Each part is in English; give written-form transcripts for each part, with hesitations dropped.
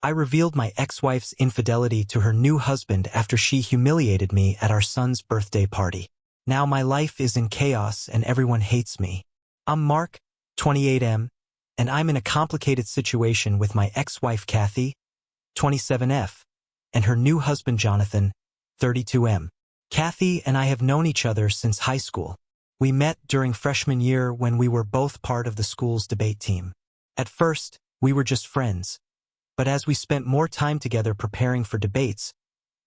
I revealed my ex-wife's infidelity to her new husband after she humiliated me at our son's birthday party. Now my life is in chaos and everyone hates me. I'm Mark, 28M, and I'm in a complicated situation with my ex-wife Kathy, 27F, and her new husband Jonathan, 32M. Kathy and I have known each other since high school. We met during freshman year when we were both part of the school's debate team. At first, we were just friends. But as we spent more time together preparing for debates,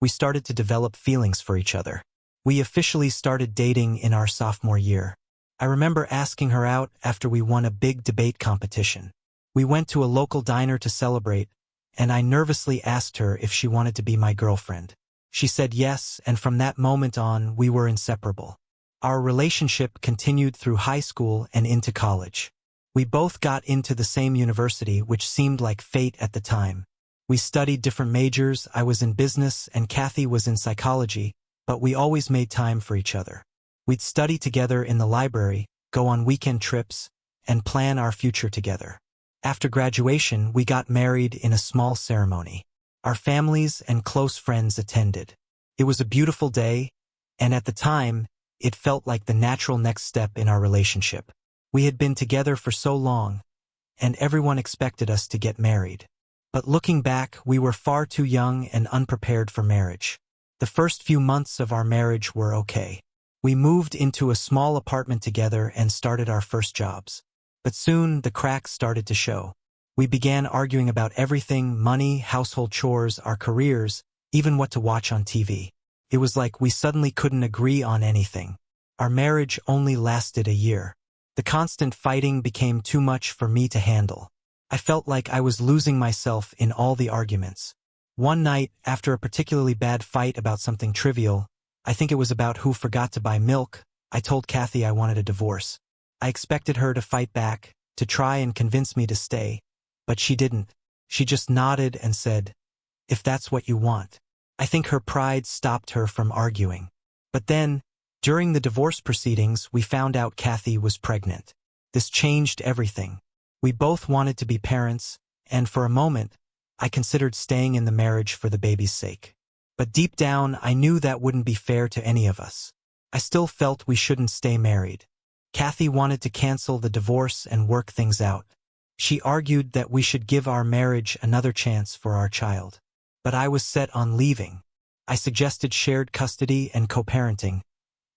we started to develop feelings for each other. We officially started dating in our sophomore year. I remember asking her out after we won a big debate competition. We went to a local diner to celebrate, and I nervously asked her if she wanted to be my girlfriend. She said yes, and from that moment on, we were inseparable. Our relationship continued through high school and into college. We both got into the same university, which seemed like fate at the time. We studied different majors. I was in business and Kathy was in psychology, but we always made time for each other. We'd study together in the library, go on weekend trips, and plan our future together. After graduation, we got married in a small ceremony. Our families and close friends attended. It was a beautiful day, and at the time, it felt like the natural next step in our relationship. We had been together for so long, and everyone expected us to get married. But looking back, we were far too young and unprepared for marriage. The first few months of our marriage were okay. We moved into a small apartment together and started our first jobs. But soon, the cracks started to show. We began arguing about everything: money, household chores, our careers, even what to watch on TV. It was like we suddenly couldn't agree on anything. Our marriage only lasted a year. The constant fighting became too much for me to handle. I felt like I was losing myself in all the arguments. One night, after a particularly bad fight about something trivial, I think it was about who forgot to buy milk, I told Kathy I wanted a divorce. I expected her to fight back, to try and convince me to stay, but she didn't. She just nodded and said, "If that's what you want." I think her pride stopped her from arguing. But then, during the divorce proceedings, we found out Kathy was pregnant. This changed everything. We both wanted to be parents, and for a moment, I considered staying in the marriage for the baby's sake. But deep down, I knew that wouldn't be fair to any of us. I still felt we shouldn't stay married. Kathy wanted to cancel the divorce and work things out. She argued that we should give our marriage another chance for our child. But I was set on leaving. I suggested shared custody and co-parenting,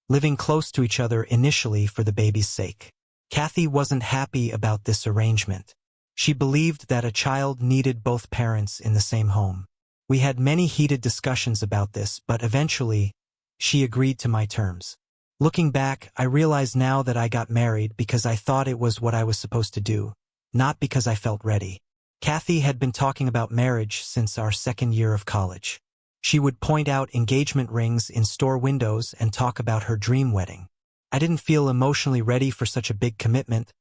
living close to each other initially for the baby's sake. Kathy wasn't happy about this arrangement. She believed that a child needed both parents in the same home. We had many heated discussions about this, but eventually, she agreed to my terms. Looking back, I realize now that I got married because I thought it was what I was supposed to do, not because I felt ready. Kathy had been talking about marriage since our second year of college. She would point out engagement rings in store windows and talk about her dream wedding. I didn't feel emotionally ready for such a big commitment,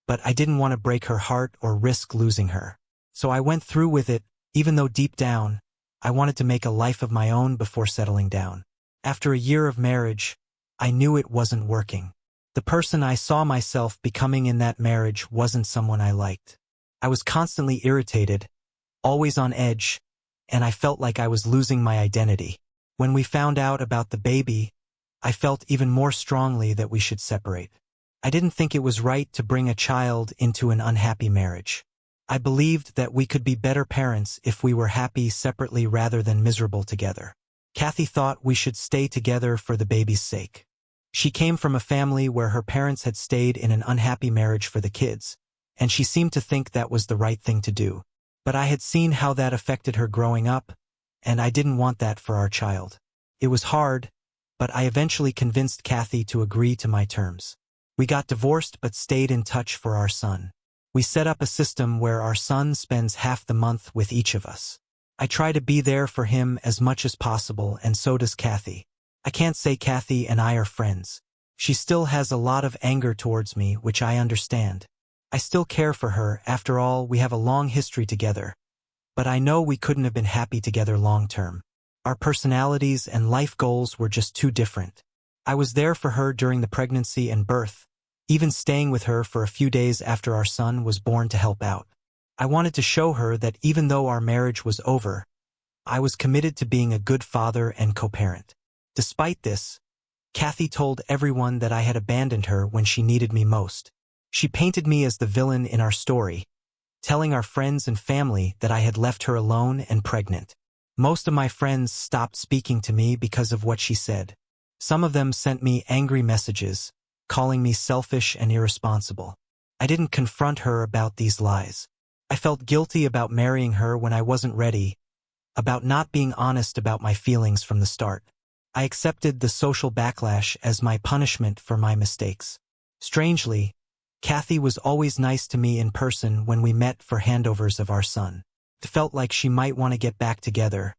but I didn't want to break her heart or risk losing her. So I went through with it, even though deep down, I wanted to make a life of my own before settling down. After a year of marriage, I knew it wasn't working. The person I saw myself becoming in that marriage wasn't someone I liked. I was constantly irritated, always on edge, and I felt like I was losing my identity. When we found out about the baby, I felt even more strongly that we should separate. I didn't think it was right to bring a child into an unhappy marriage. I believed that we could be better parents if we were happy separately rather than miserable together. Kathy thought we should stay together for the baby's sake. She came from a family where her parents had stayed in an unhappy marriage for the kids, and she seemed to think that was the right thing to do. But I had seen how that affected her growing up, and I didn't want that for our child. It was hard, but I eventually convinced Kathy to agree to my terms. We got divorced but stayed in touch for our son. We set up a system where our son spends half the month with each of us. I try to be there for him as much as possible, and so does Kathy. I can't say Kathy and I are friends. She still has a lot of anger towards me, which I understand. I still care for her. After all, we have a long history together. But I know we couldn't have been happy together long term. Our personalities and life goals were just too different. I was there for her during the pregnancy and birth, even staying with her for a few days after our son was born to help out. I wanted to show her that even though our marriage was over, I was committed to being a good father and co-parent. Despite this, Kathy told everyone that I had abandoned her when she needed me most. She painted me as the villain in our story, telling our friends and family that I had left her alone and pregnant. Most of my friends stopped speaking to me because of what she said. Some of them sent me angry messages, calling me selfish and irresponsible. I didn't confront her about these lies. I felt guilty about marrying her when I wasn't ready, about not being honest about my feelings from the start. I accepted the social backlash as my punishment for my mistakes. Strangely, Kathy was always nice to me in person when we met for handovers of our son. It felt like she might want to get back together,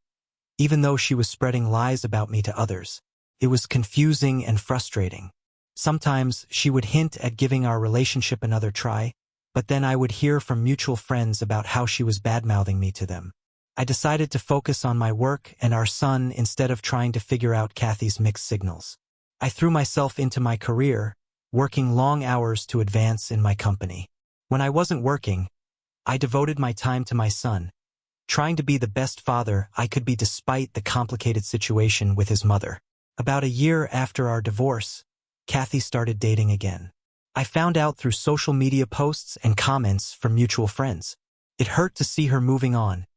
even though she was spreading lies about me to others. It was confusing and frustrating. Sometimes she would hint at giving our relationship another try, but then I would hear from mutual friends about how she was bad-mouthing me to them. I decided to focus on my work and our son instead of trying to figure out Kathy's mixed signals. I threw myself into my career, working long hours to advance in my company. When I wasn't working, I devoted my time to my son, trying to be the best father I could be despite the complicated situation with his mother. About a year after our divorce, Kathy started dating again. I found out through social media posts and comments from mutual friends. It hurt to see her moving on,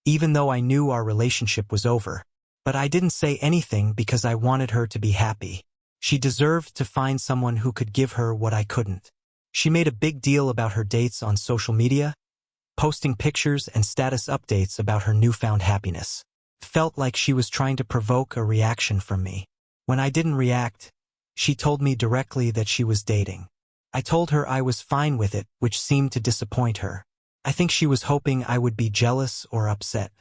even though I knew our relationship was over. But I didn't say anything because I wanted her to be happy. She deserved to find someone who could give her what I couldn't. She made a big deal about her dates on social media, posting pictures and status updates about her newfound happiness. Felt like she was trying to provoke a reaction from me. When I didn't react, she told me directly that she was dating. I told her I was fine with it, which seemed to disappoint her. I think she was hoping I would be jealous or upset.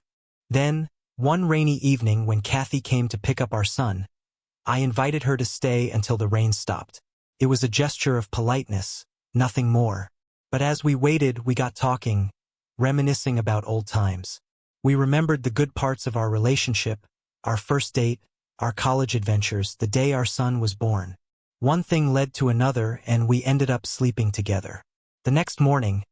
Then, one rainy evening when Kathy came to pick up our son, I invited her to stay until the rain stopped. It was a gesture of politeness, nothing more. But as we waited, we got talking, reminiscing about old times. We remembered the good parts of our relationship, our first date, our college adventures, the day our son was born. One thing led to another and we ended up sleeping together. The next morning,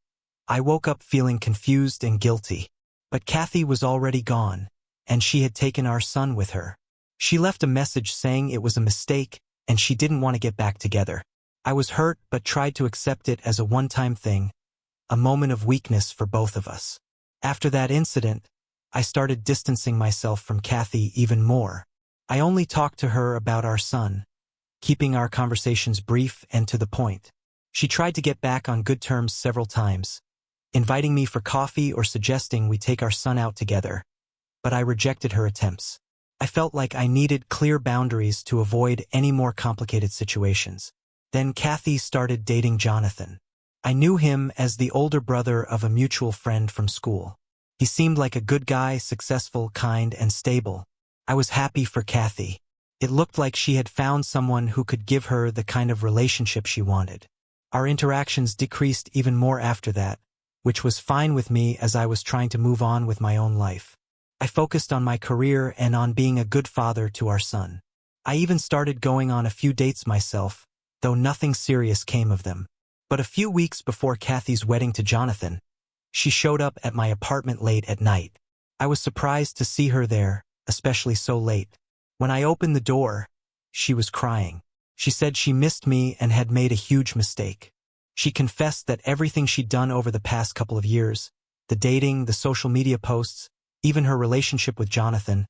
I woke up feeling confused and guilty. But Kathy was already gone, and she had taken our son with her. She left a message saying it was a mistake and she didn't want to get back together. I was hurt but tried to accept it as a one-time thing, a moment of weakness for both of us. After that incident, I started distancing myself from Kathy even more. I only talked to her about our son, keeping our conversations brief and to the point. She tried to get back on good terms several times, inviting me for coffee or suggesting we take our son out together, but I rejected her attempts. I felt like I needed clear boundaries to avoid any more complicated situations. Then Kathy started dating Jonathan. I knew him as the older brother of a mutual friend from school. He seemed like a good guy, successful, kind, and stable. I was happy for Kathy. It looked like she had found someone who could give her the kind of relationship she wanted. Our interactions decreased even more after that, which was fine with me as I was trying to move on with my own life. I focused on my career and on being a good father to our son. I even started going on a few dates myself, though nothing serious came of them. But a few weeks before Kathy's wedding to Jonathan, she showed up at my apartment late at night. I was surprised to see her there, especially so late. When I opened the door, she was crying. She said she missed me and had made a huge mistake. She confessed that everything she'd done over the past couple of years, the dating, the social media posts, even her relationship with Jonathan,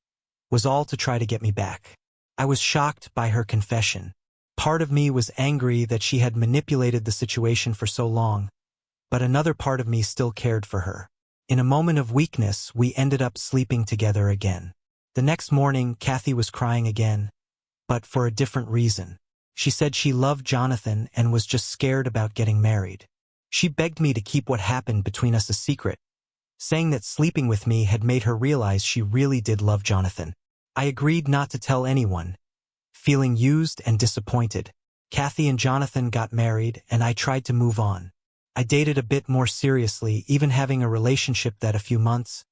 was all to try to get me back. I was shocked by her confession. Part of me was angry that she had manipulated the situation for so long, but another part of me still cared for her. In a moment of weakness, we ended up sleeping together again. The next morning, Kathy was crying again, but for a different reason. She said she loved Jonathan and was just scared about getting married. She begged me to keep what happened between us a secret, saying that sleeping with me had made her realize she really did love Jonathan. I agreed not to tell anyone, feeling used and disappointed. Kathy and Jonathan got married and I tried to move on. I dated a bit more seriously, even having a relationship that a few months,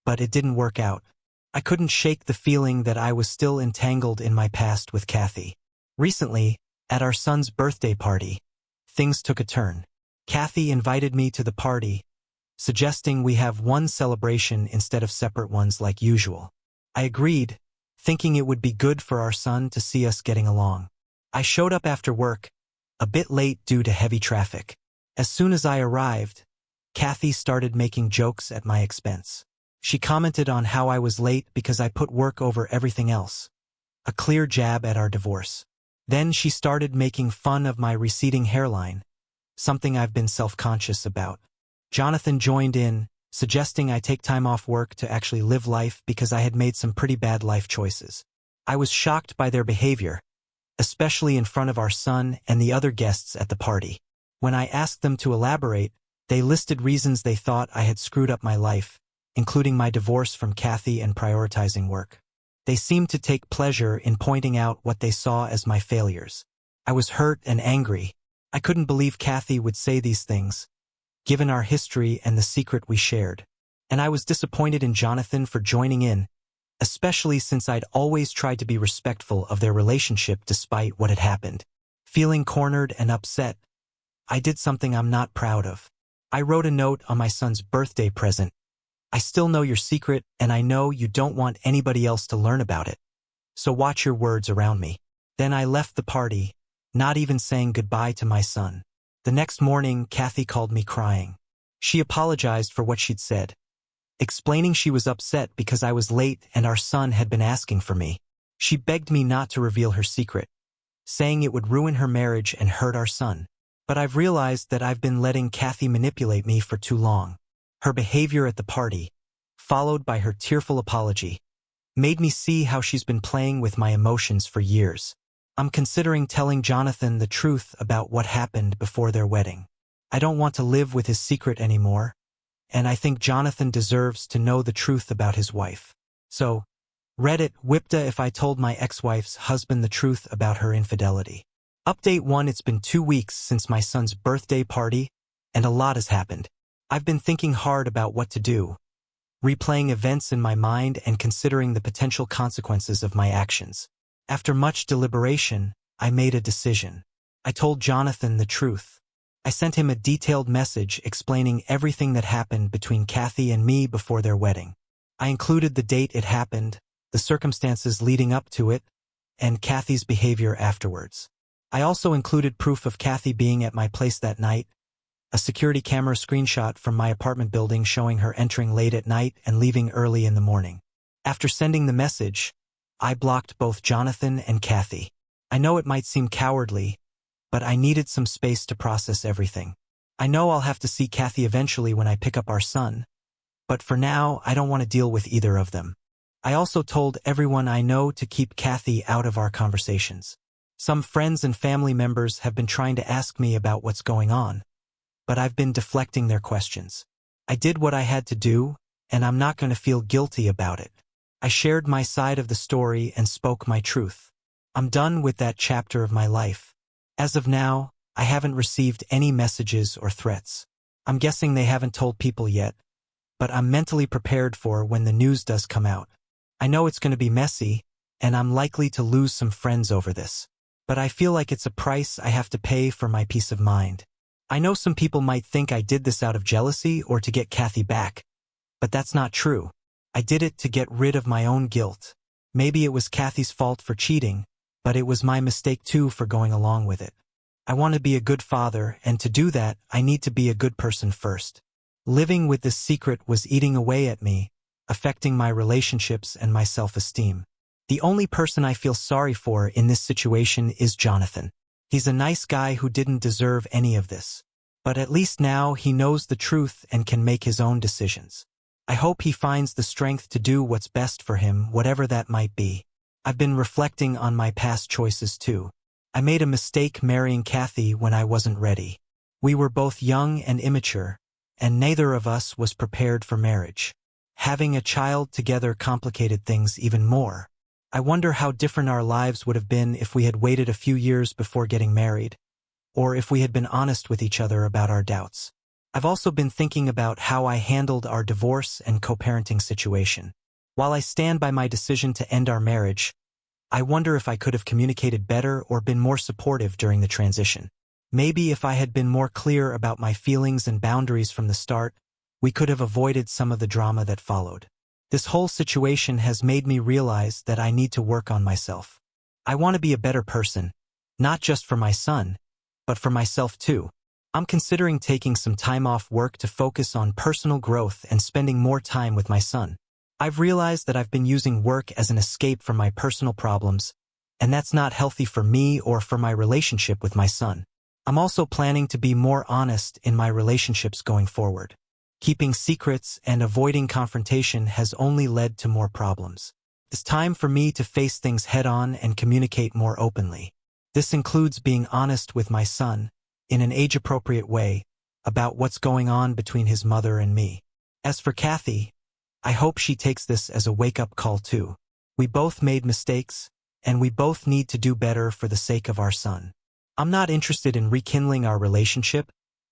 but it didn't work out. I couldn't shake the feeling that I was still entangled in my past with Kathy. Recently, at our son's birthday party, things took a turn. Kathy invited me to the party, suggesting we have one celebration instead of separate ones like usual. I agreed, thinking it would be good for our son to see us getting along. I showed up after work, a bit late due to heavy traffic. As soon as I arrived, Kathy started making jokes at my expense. She commented on how I was late because I put work over everything else, a clear jab at our divorce. Then she started making fun of my receding hairline, something I've been self-conscious about. Jonathan joined in, suggesting I take time off work to actually live life because I had made some pretty bad life choices. I was shocked by their behavior, especially in front of our son and the other guests at the party. When I asked them to elaborate, they listed reasons they thought I had screwed up my life, including my divorce from Kathy and prioritizing work. They seemed to take pleasure in pointing out what they saw as my failures. I was hurt and angry. I couldn't believe Kathy would say these things, given our history and the secret we shared. And I was disappointed in Jonathan for joining in, especially since I'd always tried to be respectful of their relationship despite what had happened. Feeling cornered and upset, I did something I'm not proud of. I wrote a note on my son's birthday present. I still know your secret, and I know you don't want anybody else to learn about it. So watch your words around me. Then I left the party, not even saying goodbye to my son. The next morning, Kathy called me crying. She apologized for what she'd said, explaining she was upset because I was late and our son had been asking for me. She begged me not to reveal her secret, saying it would ruin her marriage and hurt our son. But I've realized that I've been letting Kathy manipulate me for too long. Her behavior at the party, followed by her tearful apology, made me see how she's been playing with my emotions for years. I'm considering telling Jonathan the truth about what happened before their wedding. I don't want to live with his secret anymore, and I think Jonathan deserves to know the truth about his wife. So, Reddit, Whipta if I told my ex-wife's husband the truth about her infidelity. Update 1. It's been 2 weeks since my son's birthday party, and a lot has happened. I've been thinking hard about what to do, replaying events in my mind and considering the potential consequences of my actions. After much deliberation, I made a decision. I told Jonathan the truth. I sent him a detailed message explaining everything that happened between Kathy and me before their wedding. I included the date it happened, the circumstances leading up to it, and Kathy's behavior afterwards. I also included proof of Kathy being at my place that night, a security camera screenshot from my apartment building showing her entering late at night and leaving early in the morning. After sending the message, I blocked both Jonathan and Kathy. I know it might seem cowardly, but I needed some space to process everything. I know I'll have to see Kathy eventually when I pick up our son, but for now, I don't want to deal with either of them. I also told everyone I know to keep Kathy out of our conversations. Some friends and family members have been trying to ask me about what's going on, but I've been deflecting their questions. I did what I had to do, and I'm not going to feel guilty about it. I shared my side of the story and spoke my truth. I'm done with that chapter of my life. As of now, I haven't received any messages or threats. I'm guessing they haven't told people yet, but I'm mentally prepared for when the news does come out. I know it's going to be messy, and I'm likely to lose some friends over this. But I feel like it's a price I have to pay for my peace of mind. I know some people might think I did this out of jealousy or to get Kathy back, but that's not true. I did it to get rid of my own guilt. Maybe it was Kathy's fault for cheating, but it was my mistake too for going along with it. I want to be a good father, and to do that, I need to be a good person first. Living with this secret was eating away at me, affecting my relationships and my self-esteem. The only person I feel sorry for in this situation is Jonathan. He's a nice guy who didn't deserve any of this. But at least now he knows the truth and can make his own decisions. I hope he finds the strength to do what's best for him, whatever that might be. I've been reflecting on my past choices too. I made a mistake marrying Kathy when I wasn't ready. We were both young and immature, and neither of us was prepared for marriage. Having a child together complicated things even more. I wonder how different our lives would have been if we had waited a few years before getting married, or if we had been honest with each other about our doubts. I've also been thinking about how I handled our divorce and co-parenting situation. While I stand by my decision to end our marriage, I wonder if I could have communicated better or been more supportive during the transition. Maybe if I had been more clear about my feelings and boundaries from the start, we could have avoided some of the drama that followed. This whole situation has made me realize that I need to work on myself. I want to be a better person, not just for my son, but for myself too. I'm considering taking some time off work to focus on personal growth and spending more time with my son. I've realized that I've been using work as an escape from my personal problems, and that's not healthy for me or for my relationship with my son. I'm also planning to be more honest in my relationships going forward. Keeping secrets and avoiding confrontation has only led to more problems. It's time for me to face things head-on and communicate more openly. This includes being honest with my son, in an age-appropriate way, about what's going on between his mother and me. As for Kathy, I hope she takes this as a wake-up call too. We both made mistakes, and we both need to do better for the sake of our son. I'm not interested in rekindling our relationship,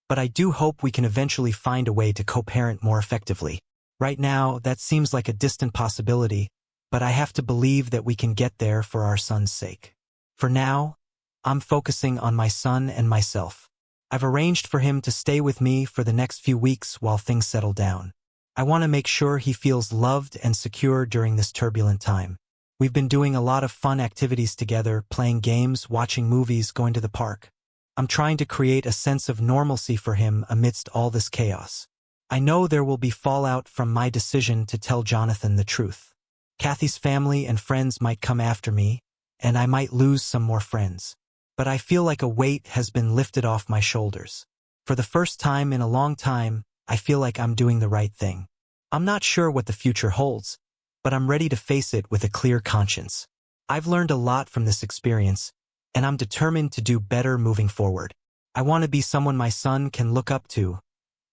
but I do hope we can eventually find a way to co-parent more effectively. Right now, that seems like a distant possibility, but I have to believe that we can get there for our son's sake. For now, I'm focusing on my son and myself. I've arranged for him to stay with me for the next few weeks while things settle down. I want to make sure he feels loved and secure during this turbulent time. We've been doing a lot of fun activities together, playing games, watching movies, going to the park. I'm trying to create a sense of normalcy for him amidst all this chaos. I know there will be fallout from my decision to tell Jonathan the truth. Kathy's family and friends might come after me, and I might lose some more friends. But I feel like a weight has been lifted off my shoulders. For the first time in a long time, I feel like I'm doing the right thing. I'm not sure what the future holds, but I'm ready to face it with a clear conscience. I've learned a lot from this experience, and I'm determined to do better moving forward. I want to be someone my son can look up to,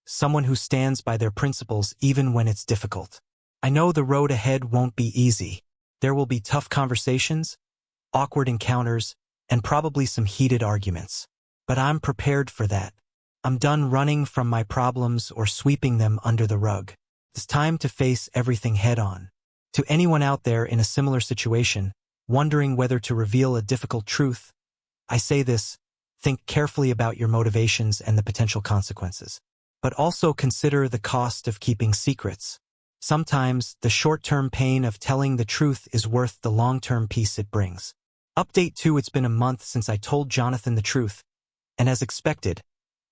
someone who stands by their principles even when it's difficult. I know the road ahead won't be easy. There will be tough conversations, awkward encounters, and probably some heated arguments. But I'm prepared for that. I'm done running from my problems or sweeping them under the rug. It's time to face everything head-on. To anyone out there in a similar situation, wondering whether to reveal a difficult truth, I say this: think carefully about your motivations and the potential consequences. But also consider the cost of keeping secrets. Sometimes, the short-term pain of telling the truth is worth the long-term peace it brings. Update 2: It's been a month since I told Jonathan the truth, and as expected,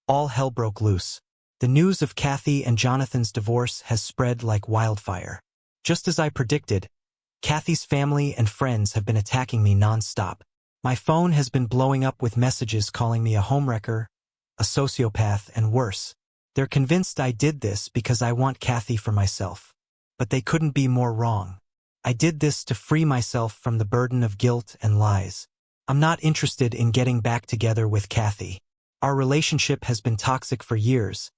all hell broke loose. The news of Kathy and Jonathan's divorce has spread like wildfire. Just as I predicted, Kathy's family and friends have been attacking me non-stop. My phone has been blowing up with messages calling me a homewrecker, a sociopath, and worse. They're convinced I did this because I want Kathy for myself. But they couldn't be more wrong. I did this to free myself from the burden of guilt and lies. I'm not interested in getting back together with Kathy. Our relationship has been toxic for years,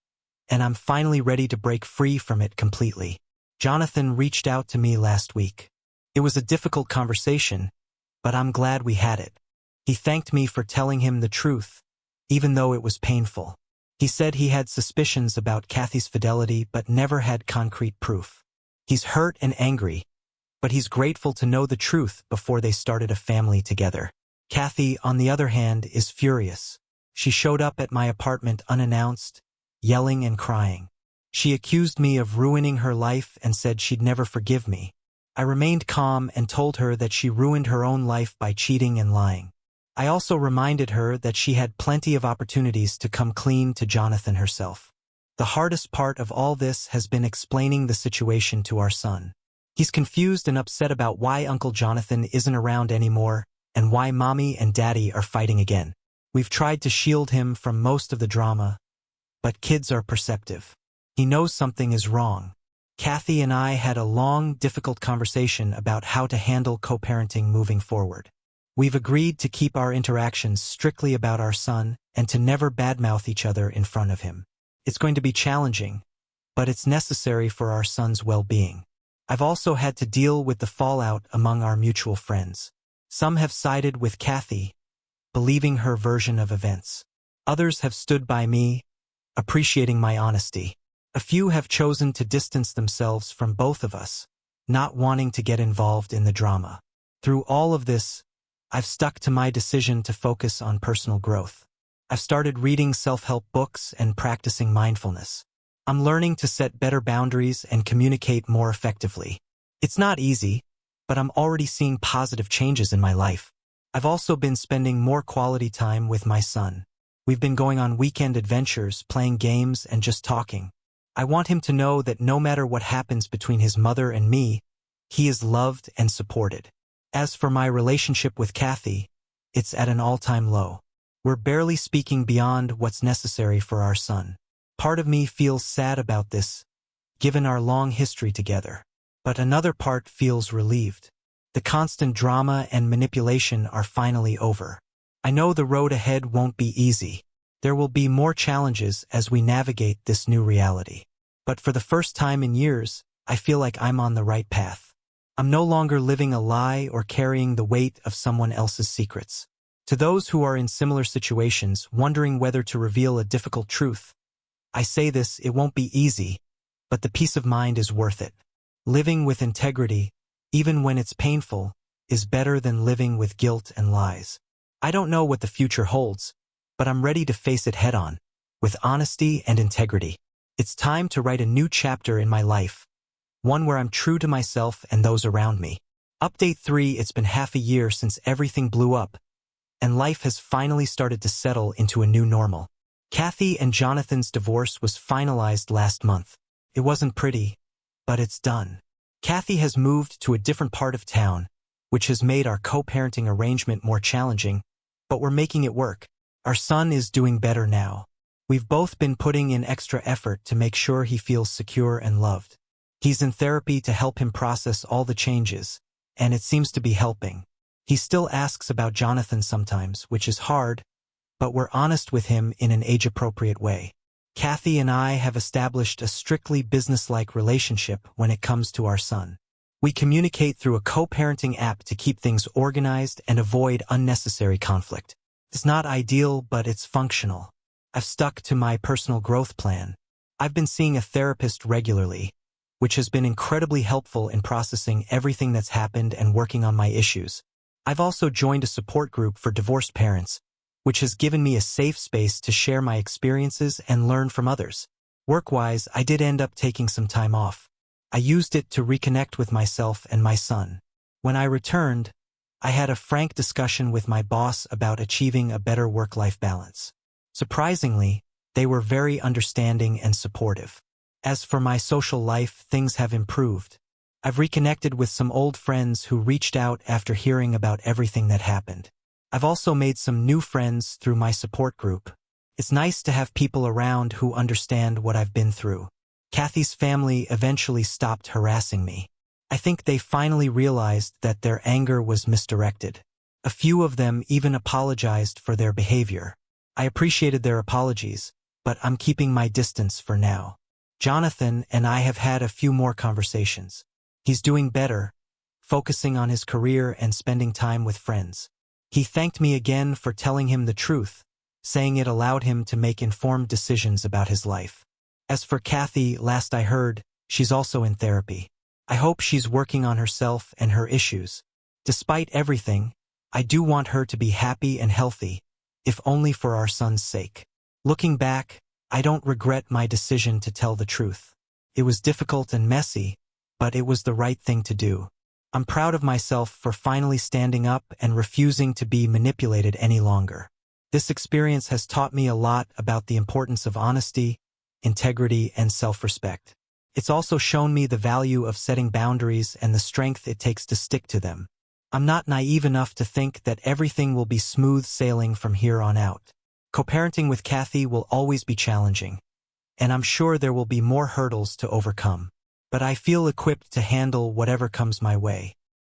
and I'm finally ready to break free from it completely. Jonathan reached out to me last week. It was a difficult conversation, but I'm glad we had it. He thanked me for telling him the truth, even though it was painful. He said he had suspicions about Kathy's fidelity but never had concrete proof. He's hurt and angry, but he's grateful to know the truth before they started a family together. Kathy, on the other hand, is furious. She showed up at my apartment unannounced, yelling and crying. She accused me of ruining her life and said she'd never forgive me. I remained calm and told her that she ruined her own life by cheating and lying. I also reminded her that she had plenty of opportunities to come clean to Jonathan herself. The hardest part of all this has been explaining the situation to our son. He's confused and upset about why Uncle Jonathan isn't around anymore and why Mommy and Daddy are fighting again. We've tried to shield him from most of the drama, but kids are perceptive. He knows something is wrong. Kathy and I had a long, difficult conversation about how to handle co-parenting moving forward. We've agreed to keep our interactions strictly about our son and to never badmouth each other in front of him. It's going to be challenging, but it's necessary for our son's well-being. I've also had to deal with the fallout among our mutual friends. Some have sided with Kathy, believing her version of events. Others have stood by me, appreciating my honesty. A few have chosen to distance themselves from both of us, not wanting to get involved in the drama. Through all of this, I've stuck to my decision to focus on personal growth. I've started reading self-help books and practicing mindfulness. I'm learning to set better boundaries and communicate more effectively. It's not easy, but I'm already seeing positive changes in my life. I've also been spending more quality time with my son. We've been going on weekend adventures, playing games, and just talking. I want him to know that no matter what happens between his mother and me, he is loved and supported. As for my relationship with Kathy, it's at an all-time low. We're barely speaking beyond what's necessary for our son. Part of me feels sad about this, given our long history together. But another part feels relieved. The constant drama and manipulation are finally over. I know the road ahead won't be easy. There will be more challenges as we navigate this new reality. But for the first time in years, I feel like I'm on the right path. I'm no longer living a lie or carrying the weight of someone else's secrets. To those who are in similar situations, wondering whether to reveal a difficult truth, I say this, it won't be easy, but the peace of mind is worth it. Living with integrity, even when it's painful, is better than living with guilt and lies. I don't know what the future holds, but I'm ready to face it head-on, with honesty and integrity. It's time to write a new chapter in my life, one where I'm true to myself and those around me. Update 3: It's been half a year since everything blew up, and life has finally started to settle into a new normal. Kathy and Jonathan's divorce was finalized last month. It wasn't pretty, but it's done. Kathy has moved to a different part of town, which has made our co-parenting arrangement more challenging, but we're making it work. Our son is doing better now. We've both been putting in extra effort to make sure he feels secure and loved. He's in therapy to help him process all the changes, and it seems to be helping. He still asks about Jonathan sometimes, which is hard, but we're honest with him in an age-appropriate way. Kathy and I have established a strictly business-like relationship when it comes to our son. We communicate through a co-parenting app to keep things organized and avoid unnecessary conflict. It's not ideal, but it's functional. I've stuck to my personal growth plan. I've been seeing a therapist regularly, which has been incredibly helpful in processing everything that's happened and working on my issues. I've also joined a support group for divorced parents, which has given me a safe space to share my experiences and learn from others. Work-wise, I did end up taking some time off. I used it to reconnect with myself and my son. When I returned, I had a frank discussion with my boss about achieving a better work-life balance. Surprisingly, they were very understanding and supportive. As for my social life, things have improved. I've reconnected with some old friends who reached out after hearing about everything that happened. I've also made some new friends through my support group. It's nice to have people around who understand what I've been through. Kathy's family eventually stopped harassing me. I think they finally realized that their anger was misdirected. A few of them even apologized for their behavior. I appreciated their apologies, but I'm keeping my distance for now. Jonathan and I have had a few more conversations. He's doing better, focusing on his career and spending time with friends. He thanked me again for telling him the truth, saying it allowed him to make informed decisions about his life. As for Kathy, last I heard, she's also in therapy. I hope she's working on herself and her issues. Despite everything, I do want her to be happy and healthy, if only for our son's sake. Looking back, I don't regret my decision to tell the truth. It was difficult and messy, but it was the right thing to do. I'm proud of myself for finally standing up and refusing to be manipulated any longer. This experience has taught me a lot about the importance of honesty, integrity, and self-respect. It's also shown me the value of setting boundaries and the strength it takes to stick to them. I'm not naive enough to think that everything will be smooth sailing from here on out. Co-parenting with Kathy will always be challenging, and I'm sure there will be more hurdles to overcome. But I feel equipped to handle whatever comes my way.